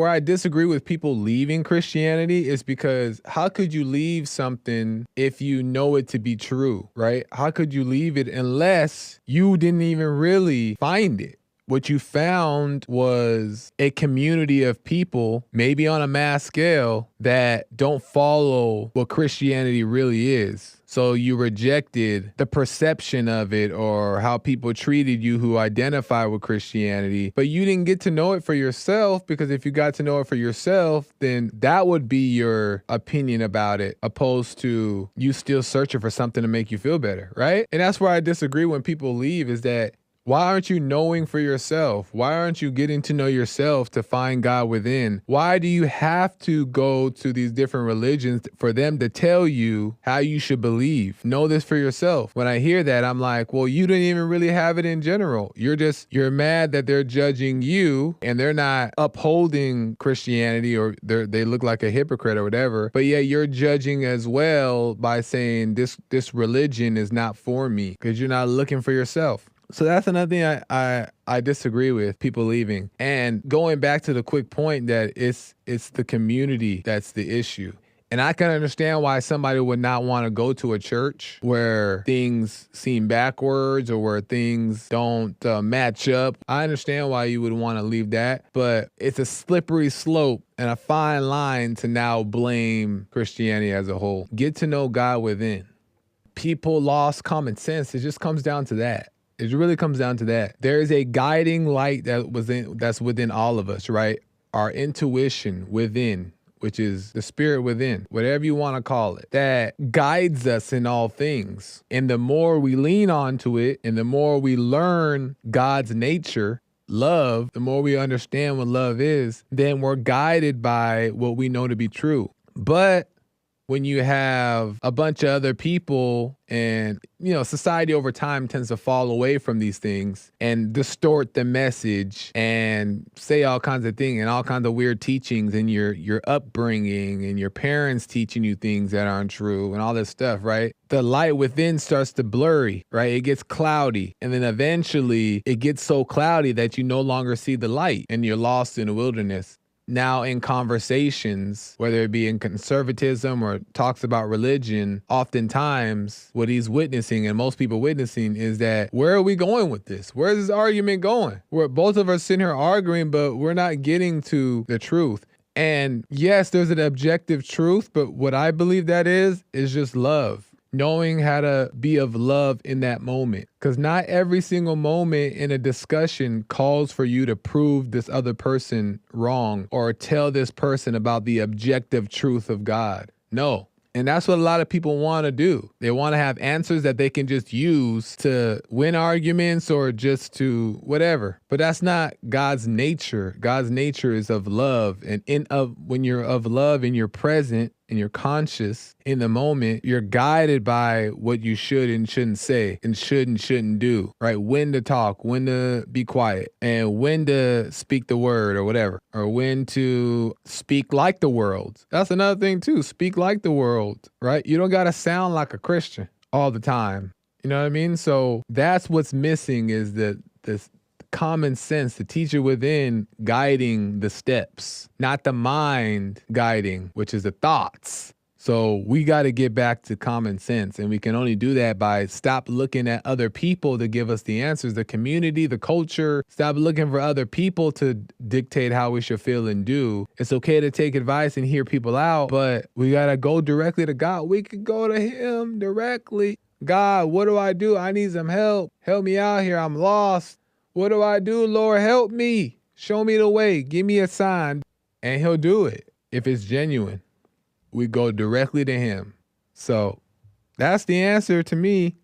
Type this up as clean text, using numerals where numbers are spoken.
Where I disagree with people leaving Christianity is because how could you leave something if you know it to be true, right? How could you leave it unless you didn't even really find it? What you found was a community of people, maybe on a mass scale, that don't follow what Christianity really is. So you rejected the perception of it or how people treated you who identify with Christianity, but you didn't get to know it for yourself, because if you got to know it for yourself, then that would be your opinion about it, opposed to you still searching for something to make you feel better, right? And that's where I disagree when people leave, is that why aren't you knowing for yourself? Why aren't you getting to know yourself to find God within? Why do you have to go to these different religions for them to tell you how you should believe? Know this for yourself. When I hear that, I'm like, well, you didn't even really have it in general. You're mad that they're judging you and they're not upholding Christianity, or they look like a hypocrite or whatever. But yeah, you're judging as well by saying this religion is not for me, because you're not looking for yourself. So that's another thing I disagree with people leaving. And going back to the quick point that it's the community that's the issue. And I can understand why somebody would not want to go to a church where things seem backwards or where things don't match up. I understand why you would want to leave that, but it's a slippery slope and a fine line to now blame Christianity as a whole. Get to know God within. People lost common sense. It just comes down to that. It really comes down to that. There is a guiding light that's within all of us, right? Our intuition within, which is the spirit within, whatever you want to call it, that guides us in all things. And the more we lean onto it and the more we learn God's nature, love, the more we understand what love is, then we're guided by what we know to be true. But when you have a bunch of other people and, society over time tends to fall away from these things and distort the message and say all kinds of things and all kinds of weird teachings and your upbringing and your parents teaching you things that aren't true and all this stuff, right? The light within starts to blurry, right? It gets cloudy. And then eventually it gets so cloudy that you no longer see the light and you're lost in the wilderness. Now in conversations, whether it be in conservatism or talks about religion, oftentimes what he's witnessing and most people witnessing is that, where are we going with this? Where's this argument going? Where both of us sitting here arguing, but we're not getting to the truth. And yes, there's an objective truth, but what I believe that is just love. Knowing how to be of love in that moment. Because not every single moment in a discussion calls for you to prove this other person wrong or tell this person about the objective truth of God. No. And that's what a lot of people want to do. They want to have answers that they can just use to win arguments or just to whatever. But that's not God's nature. God's nature is of love. And when you're of love and you're present and you're conscious in the moment, you're guided by what you should and shouldn't say and shouldn't do, right? When to talk, when to be quiet, and when to speak the word or whatever, or when to speak like the world. That's another thing too, speak like the world, right? You don't got to sound like a Christian all the time. You know what I mean? So that's what's missing, is this common sense, the teacher within guiding the steps, not the mind guiding, which is the thoughts. So we got to get back to common sense, and we can only do that by stop looking at other people to give us the answers, the community, the culture. Stop looking for other people to dictate how we should feel and do. It's okay to take advice and hear people out, but we got to go directly to God. We could go to him directly. God, what do? I need some help. Help me out here. I'm lost. What do I do, Lord? Help me. Show me the way. Give me a sign. And he'll do it if it's genuine. We go directly to him. So that's the answer to me.